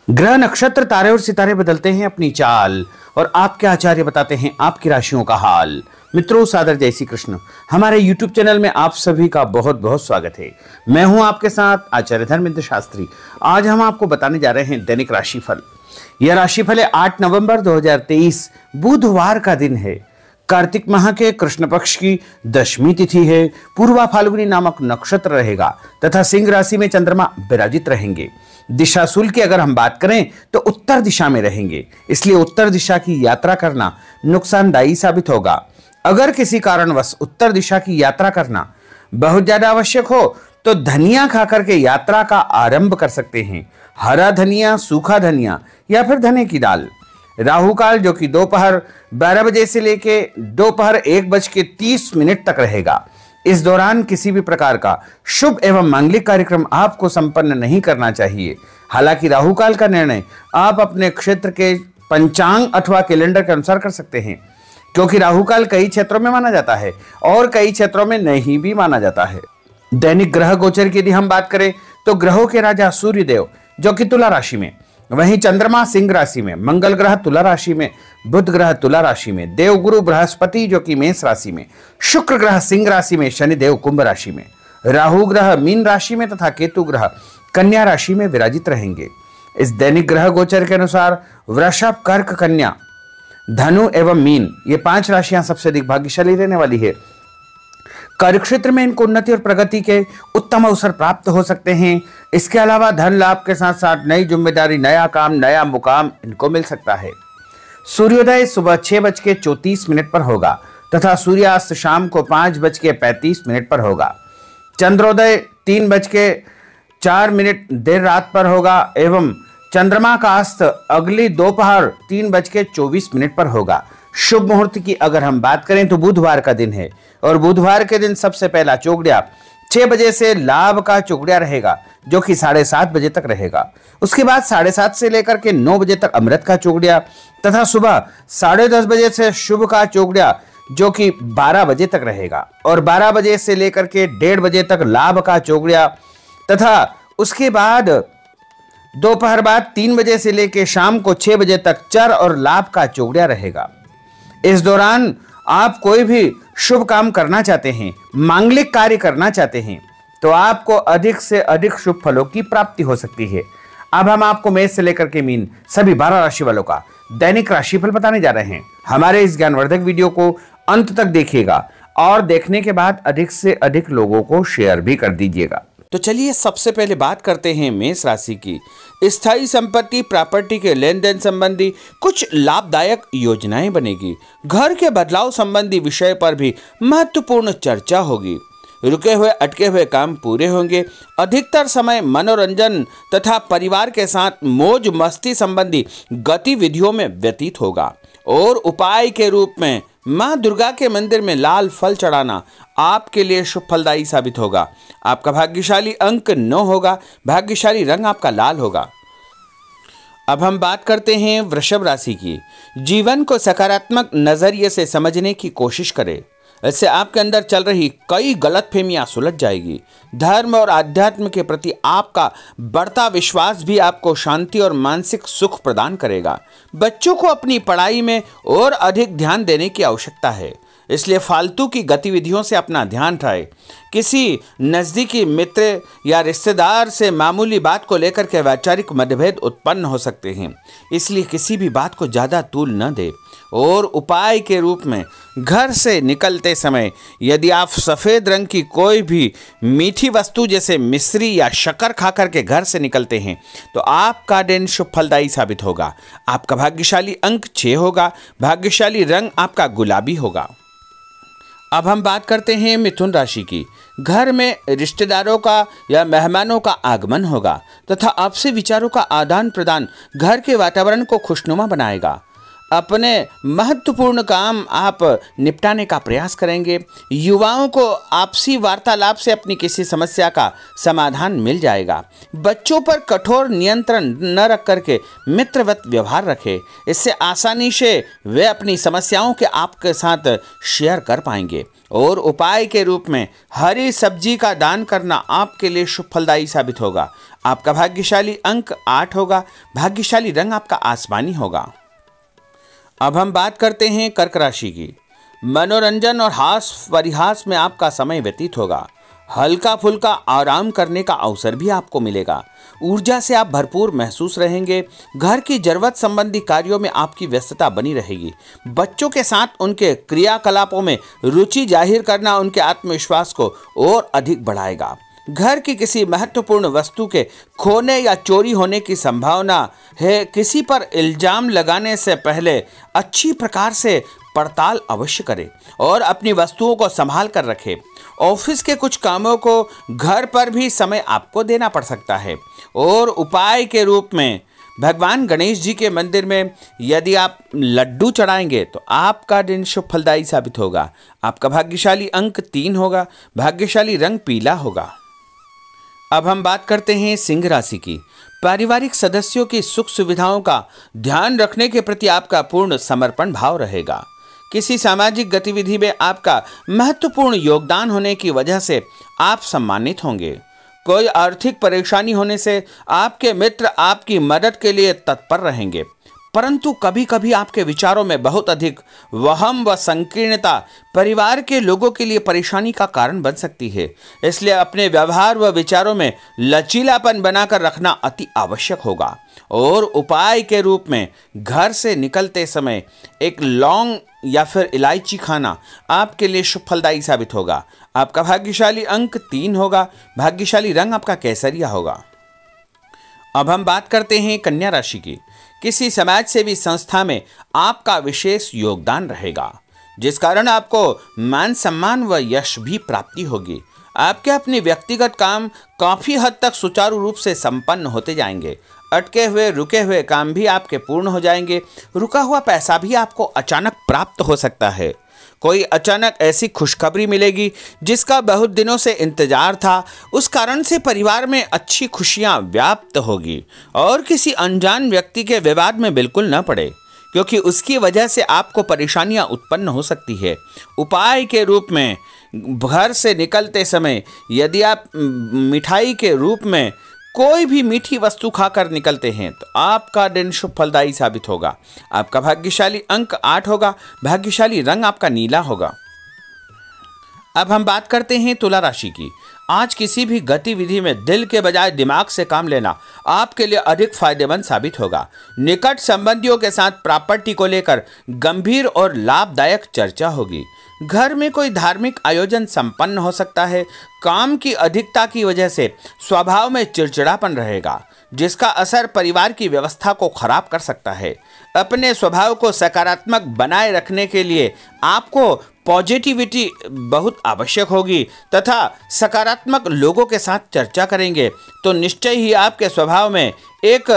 ग्रह नक्षत्र तारे और सितारे बदलते हैं अपनी चाल और आपके आचार्य बताते हैं आपकी राशियों का हाल। मित्रों, सादर जय श्री कृष्ण। हमारे YouTube चैनल में आप सभी का बहुत बहुत स्वागत है। मैं हूं आपके साथ आचार्य धर्मेंद्र शास्त्री। आज हम आपको बताने जा रहे हैं दैनिक राशिफल। यह राशिफल है 8 नवंबर 2023 बुधवार का दिन है। कार्तिक माह के कृष्ण पक्ष की दशमी तिथि है। पूर्वा फाल्गुनी नामक नक्षत्र रहेगा तथा सिंह राशि में चंद्रमा विराजित रहेंगे। दिशा शूल की अगर हम बात करें तो उत्तर दिशा में रहेंगे, इसलिए उत्तर दिशा की यात्रा करना नुकसानदायी साबित होगा। अगर किसी कारणवश उत्तर दिशा की यात्रा करना बहुत ज्यादा आवश्यक हो तो धनिया खाकर के यात्रा का आरंभ कर सकते हैं। हरा धनिया, सूखा धनिया या फिर धने की दाल। राहु काल जो कि दोपहर 12 बजे से लेके दोपहर 1:30 तक रहेगा। इस दौरान किसी भी प्रकार का शुभ एवं मांगलिक कार्यक्रम आपको संपन्न नहीं करना चाहिए। हालांकि राहु काल का निर्णय आप अपने क्षेत्र के पंचांग अथवा कैलेंडर के अनुसार कर सकते हैं, क्योंकि राहु काल कई क्षेत्रों में माना जाता है और कई क्षेत्रों में नहीं भी माना जाता है। दैनिक ग्रह गोचर की यदि हम बात करें तो ग्रहों के राजा सूर्यदेव जो कि तुला राशि में, वहीं चंद्रमा सिंह राशि में, मंगल ग्रह तुला राशि में, बुध ग्रह तुला राशि में, देवगुरु बृहस्पति जो कि मेष राशि में, शुक्र ग्रह सिंह राशि में, शनिदेव कुंभ राशि में, राहु ग्रह मीन राशि में तथा केतु ग्रह कन्या राशि में विराजित रहेंगे। इस दैनिक ग्रह गोचर के अनुसार वृषभ, कर्क, कन्या, धनु एवं मीन ये 5 राशियां सबसे अधिक भाग्यशाली रहने वाली है। कार्य क्षेत्र में इनको उन्नति और प्रगति के उत्तम अवसर प्राप्त हो सकते हैं। इसके अलावा धन लाभ के साथ साथ नई जिम्मेदारी, नया काम, नया मुकाम इनको मिल सकता है। सूर्योदय सुबह 6:34 पर होगा तथा सूर्यास्त शाम को 5:35 पर होगा। चंद्रोदय 3:04 देर रात पर होगा एवं चंद्रमा का अस्त अगली दोपहर 3:24 पर होगा। शुभ मुहूर्त की अगर हम बात करें तो बुधवार का दिन है और बुधवार के दिन सबसे पहला चौगड़िया 6 बजे से लाभ का चौगड़िया रहेगा जो कि 7:30 बजे तक रहेगा। उसके बाद 7:30 से लेकर के 9 बजे तक अमृत का चौगड़िया तथा सुबह 10:30 बजे से शुभ का चौगड़िया जो कि 12 बजे तक रहेगा और 12 बजे से लेकर के 1:30 बजे तक लाभ का चौगड़िया तथा उसके बाद दोपहर बाद 3 बजे से लेकर शाम को 6 बजे तक चर और लाभ का चौगड़िया रहेगा। इस दौरान आप कोई भी शुभ काम करना चाहते हैं, मांगलिक कार्य करना चाहते हैं तो आपको अधिक से अधिक शुभ फलों की प्राप्ति हो सकती है। अब हम आपको मेष से लेकर के मीन सभी 12 राशि वालों का दैनिक राशिफल बताने जा रहे हैं। हमारे इस ज्ञानवर्धक वीडियो को अंत तक देखिएगा और देखने के बाद अधिक से अधिक लोगों को शेयर भी कर दीजिएगा। तो चलिए सबसे पहले बात करते हैं मेष राशि की। स्थायी संपत्ति, प्रॉपर्टी के लेन देन संबंधी कुछ लाभदायक योजनाएं बनेगी। घर के बदलाव संबंधी विषय पर भी महत्वपूर्ण चर्चा होगी। रुके हुए अटके हुए काम पूरे होंगे। अधिकतर समय मनोरंजन तथा परिवार के साथ मौज मस्ती संबंधी गतिविधियों में व्यतीत होगा और उपाय के रूप में मां दुर्गा के मंदिर में लाल फल चढ़ाना आपके लिए शुभ फलदायी साबित होगा। आपका भाग्यशाली अंक 9 होगा। भाग्यशाली रंग आपका लाल होगा। अब हम बात करते हैं वृषभ राशि की। जीवन को सकारात्मक नजरिए से समझने की कोशिश करें, इससे आपके अंदर चल रही कई गलतफहमियां सुलझ जाएगी। धर्म और आध्यात्म के प्रति आपका बढ़ता विश्वास भी आपको शांति और मानसिक सुख प्रदान करेगा। बच्चों को अपनी पढ़ाई में और अधिक ध्यान देने की आवश्यकता है, इसलिए फालतू की गतिविधियों से अपना ध्यान हटाएं। किसी नज़दीकी मित्र या रिश्तेदार से मामूली बात को लेकर के वैचारिक मतभेद उत्पन्न हो सकते हैं, इसलिए किसी भी बात को ज़्यादा तूल न दें। और उपाय के रूप में घर से निकलते समय यदि आप सफ़ेद रंग की कोई भी मीठी वस्तु जैसे मिश्री या शक्कर खाकर के घर से निकलते हैं तो आपका दिन शुभ फलदायी साबित होगा। आपका भाग्यशाली अंक 6 होगा। भाग्यशाली रंग आपका गुलाबी होगा। अब हम बात करते हैं मिथुन राशि की। घर में रिश्तेदारों का या मेहमानों का आगमन होगा तथा आपसी विचारों का आदान प्रदान घर के वातावरण को खुशनुमा बनाएगा। अपने महत्वपूर्ण काम आप निपटाने का प्रयास करेंगे। युवाओं को आपसी वार्तालाप से अपनी किसी समस्या का समाधान मिल जाएगा। बच्चों पर कठोर नियंत्रण न रख करके मित्रवत व्यवहार रखें। इससे आसानी से वे अपनी समस्याओं के आपके साथ शेयर कर पाएंगे। और उपाय के रूप में हरी सब्जी का दान करना आपके लिए शुभ फलदायी साबित होगा। आपका भाग्यशाली अंक 8 होगा। भाग्यशाली रंग आपका आसमानी होगा। अब हम बात करते हैं कर्क राशि की। मनोरंजन और हास परिहास में आपका समय व्यतीत होगा। हल्का फुल्का आराम करने का अवसर भी आपको मिलेगा। ऊर्जा से आप भरपूर महसूस रहेंगे। घर की जरूरत संबंधी कार्यों में आपकी व्यस्तता बनी रहेगी। बच्चों के साथ उनके क्रियाकलापों में रुचि जाहिर करना उनके आत्मविश्वास को और अधिक बढ़ाएगा। घर की किसी महत्वपूर्ण वस्तु के खोने या चोरी होने की संभावना है। किसी पर इल्जाम लगाने से पहले अच्छी प्रकार से पड़ताल अवश्य करें और अपनी वस्तुओं को संभाल कर रखें। ऑफिस के कुछ कामों को घर पर भी समय आपको देना पड़ सकता है। और उपाय के रूप में भगवान गणेश जी के मंदिर में यदि आप लड्डू चढ़ाएंगे तो आपका दिन शुभ फलदायी साबित होगा। आपका भाग्यशाली अंक 3 होगा। भाग्यशाली रंग पीला होगा। अब हम बात करते हैं सिंह राशि की। पारिवारिक सदस्यों की सुख सुविधाओं का ध्यान रखने के प्रति आपका पूर्ण समर्पण भाव रहेगा। किसी सामाजिक गतिविधि में आपका महत्वपूर्ण योगदान होने की वजह से आप सम्मानित होंगे। कोई आर्थिक परेशानी होने से आपके मित्र आपकी मदद के लिए तत्पर रहेंगे, परंतु कभी कभी आपके विचारों में बहुत अधिक वहम व संकीर्णता परिवार के लोगों के लिए परेशानी का कारण बन सकती है। इसलिए अपने व्यवहार व विचारों में लचीलापन बनाकर रखना अति आवश्यक होगा। और उपाय के रूप में घर से निकलते समय एक लौंग या फिर इलायची खाना आपके लिए शुभ फलदायी साबित होगा। आपका भाग्यशाली अंक 3 होगा। भाग्यशाली रंग आपका केसरिया होगा। अब हम बात करते हैं कन्या राशि की। किसी समाज सेवी संस्था में आपका विशेष योगदान रहेगा, जिस कारण आपको मान सम्मान व यश भी प्राप्ति होगी। आपके अपने व्यक्तिगत काम काफी हद तक सुचारू रूप से संपन्न होते जाएंगे। अटके हुए रुके हुए काम भी आपके पूर्ण हो जाएंगे। रुका हुआ पैसा भी आपको अचानक प्राप्त हो सकता है। कोई अचानक ऐसी खुशखबरी मिलेगी जिसका बहुत दिनों से इंतजार था। उस कारण से परिवार में अच्छी खुशियां व्याप्त होगी। और किसी अनजान व्यक्ति के विवाद में बिल्कुल न पड़े, क्योंकि उसकी वजह से आपको परेशानियां उत्पन्न हो सकती है। उपाय के रूप में घर से निकलते समय यदि आप मिठाई के रूप में कोई भी मीठी वस्तु खाकर निकलते हैं तो आपका दिन शुभ फलदायी साबित होगा। आपका भाग्यशाली अंक 8 होगा। भाग्यशाली रंग आपका नीला होगा। अब हम बात करते हैं तुला राशि की। आज किसी भी गतिविधि में दिल के बजाय दिमाग से काम लेना आपके लिए अधिक फायदेमंद साबित होगा। निकट संबंधियों के साथ प्रॉपर्टी को लेकर गंभीर और लाभदायक चर्चा होगी। घर में कोई धार्मिक आयोजन संपन्न हो सकता है। काम की अधिकता की वजह से स्वभाव में चिड़चिड़ापन रहेगा, जिसका असर परिवार की व्यवस्था को खराब कर सकता है। अपने स्वभाव को सकारात्मक बनाए रखने के लिए आपको पॉजिटिविटी बहुत आवश्यक होगी तथा सकारात्मक लोगों के साथ चर्चा करेंगे तो निश्चय ही आपके स्वभाव में एक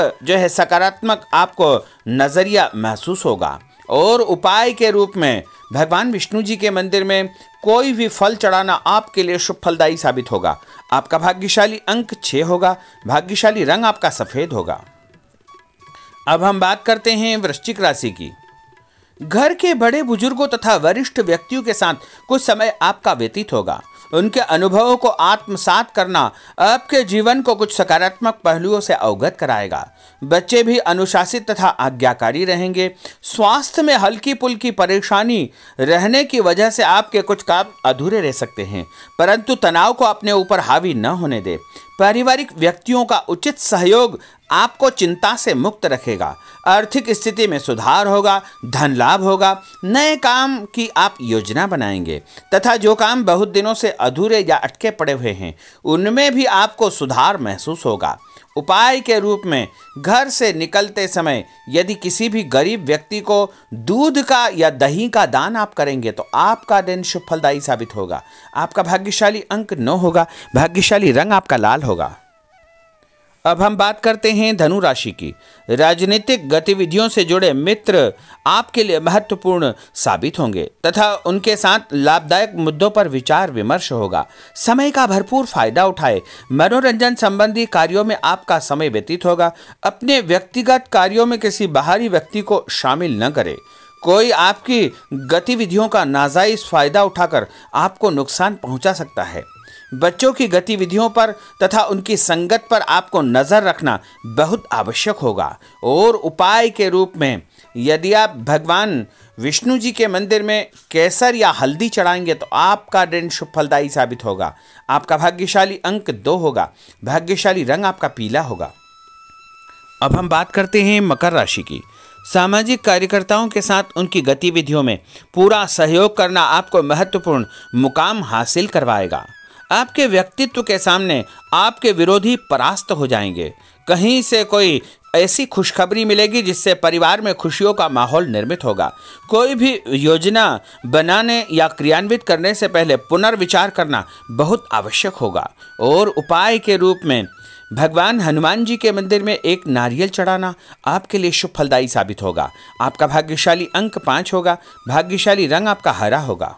सकारात्मक आपको नज़रिया महसूस होगा। और उपाय के रूप में भगवान विष्णु जी के मंदिर में कोई भी फल चढ़ाना आपके लिए शुभ फलदायी साबित होगा। आपका भाग्यशाली अंक 6 होगा। भाग्यशाली रंग आपका सफेद होगा। अब हम बात करते हैं वृश्चिक राशि की। घर के बड़े बुजुर्गों तथा वरिष्ठ व्यक्तियों के साथ कुछ समय आपका व्यतीत होगा। उनके अनुभवों को आत्मसात करना आपके जीवन को कुछ सकारात्मक पहलुओं से अवगत कराएगा। बच्चे भी अनुशासित तथा आज्ञाकारी रहेंगे। स्वास्थ्य में हल्की पुल्की परेशानी रहने की वजह से आपके कुछ काम अधूरे रह सकते हैं, परंतु तनाव को अपने ऊपर हावी न होने दे। पारिवारिक व्यक्तियों का उचित सहयोग आपको चिंता से मुक्त रखेगा। आर्थिक स्थिति में सुधार होगा। धन लाभ होगा। नए काम की आप योजना बनाएंगे तथा जो काम बहुत दिनों से अधूरे या अटके पड़े हुए हैं उनमें भी आपको सुधार महसूस होगा। उपाय के रूप में घर से निकलते समय यदि किसी भी गरीब व्यक्ति को दूध का या दही का दान आप करेंगे तो आपका दिन शुभ फलदायी साबित होगा। आपका भाग्यशाली अंक 9 होगा। भाग्यशाली रंग आपका लाल होगा। अब हम बात करते हैं धनु राशि की। राजनीतिक गतिविधियों से जुड़े मित्र आपके लिए महत्वपूर्ण साबित होंगे तथा उनके साथ लाभदायक मुद्दों पर विचार विमर्श होगा। समय का भरपूर फायदा उठाए। मनोरंजन संबंधी कार्यों में आपका समय व्यतीत होगा। अपने व्यक्तिगत कार्यों में किसी बाहरी व्यक्ति को शामिल न करें। कोई आपकी गतिविधियों का नाजायज फायदा उठाकर आपको नुकसान पहुंचा सकता है। बच्चों की गतिविधियों पर तथा उनकी संगत पर आपको नजर रखना बहुत आवश्यक होगा। और उपाय के रूप में यदि आप भगवान विष्णु जी के मंदिर में केसर या हल्दी चढ़ाएंगे तो आपका दिन शुभ फलदायी साबित होगा। आपका भाग्यशाली अंक 2 होगा। भाग्यशाली रंग आपका पीला होगा। अब हम बात करते हैं मकर राशि की। सामाजिक कार्यकर्ताओं के साथ उनकी गतिविधियों में पूरा सहयोग करना आपको महत्वपूर्ण मुकाम हासिल करवाएगा। आपके व्यक्तित्व के सामने आपके विरोधी परास्त हो जाएंगे। कहीं से कोई ऐसी खुशखबरी मिलेगी जिससे परिवार में खुशियों का माहौल निर्मित होगा। कोई भी योजना बनाने या क्रियान्वित करने से पहले पुनर्विचार करना बहुत आवश्यक होगा। और उपाय के रूप में भगवान हनुमान जी के मंदिर में एक नारियल चढ़ाना आपके लिए शुभ फलदायी साबित होगा। आपका भाग्यशाली अंक 5 होगा। भाग्यशाली रंग आपका हरा होगा।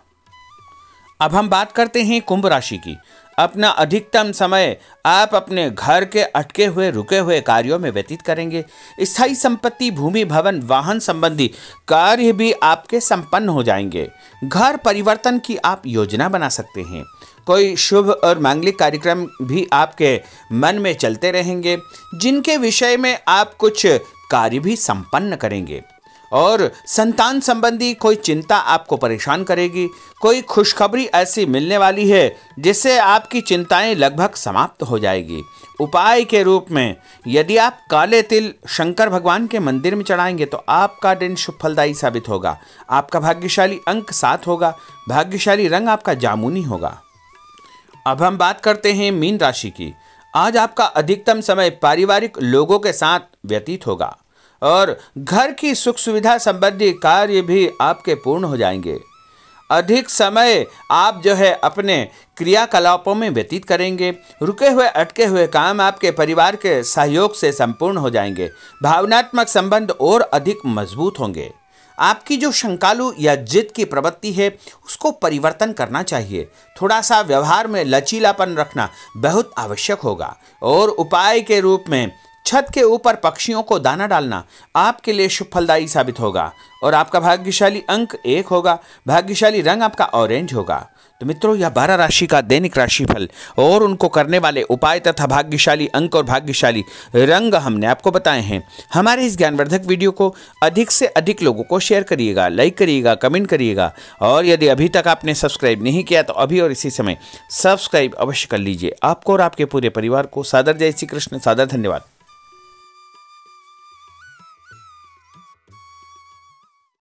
अब हम बात करते हैं कुंभ राशि की। अपना अधिकतम समय आप अपने घर के अटके हुए रुके हुए कार्यों में व्यतीत करेंगे। स्थायी संपत्ति, भूमि, भवन, वाहन संबंधी कार्य भी आपके संपन्न हो जाएंगे। घर परिवर्तन की आप योजना बना सकते हैं। कोई शुभ और मांगलिक कार्यक्रम भी आपके मन में चलते रहेंगे जिनके विषय में आप कुछ कार्य भी संपन्न करेंगे। और संतान संबंधी कोई चिंता आपको परेशान करेगी। कोई खुशखबरी ऐसी मिलने वाली है जिससे आपकी चिंताएं लगभग समाप्त हो जाएगी। उपाय के रूप में यदि आप काले तिल शंकर भगवान के मंदिर में चढ़ाएंगे तो आपका दिन शुभ फलदायी साबित होगा। आपका भाग्यशाली अंक 7 होगा। भाग्यशाली रंग आपका जामुनी होगा। अब हम बात करते हैं मीन राशि की। आज आपका अधिकतम समय पारिवारिक लोगों के साथ व्यतीत होगा और घर की सुख सुविधा संबंधी कार्य भी आपके पूर्ण हो जाएंगे। अधिक समय आप अपने क्रियाकलापों में व्यतीत करेंगे। रुके हुए अटके हुए काम आपके परिवार के सहयोग से संपूर्ण हो जाएंगे। भावनात्मक संबंध और अधिक मजबूत होंगे। आपकी जो शंकालु या जिद की प्रवृत्ति है उसको परिवर्तन करना चाहिए। थोड़ा सा व्यवहार में लचीलापन रखना बहुत आवश्यक होगा। और उपाय के रूप में छत के ऊपर पक्षियों को दाना डालना आपके लिए शुभ फलदायी साबित होगा। और आपका भाग्यशाली अंक 1 होगा। भाग्यशाली रंग आपका ऑरेंज होगा। तो मित्रों, यह 12 राशि का दैनिक राशिफल और उनको करने वाले उपाय तथा भाग्यशाली अंक और भाग्यशाली रंग हमने आपको बताए हैं। हमारे इस ज्ञानवर्धक वीडियो को अधिक से अधिक लोगों को शेयर करिएगा, लाइक करिएगा, कमेंट करिएगा। और यदि अभी तक आपने सब्सक्राइब नहीं किया तो अभी और इसी समय सब्सक्राइब अवश्य कर लीजिए। आपको और आपके पूरे परिवार को सादर जय श्री कृष्ण, सादर धन्यवाद।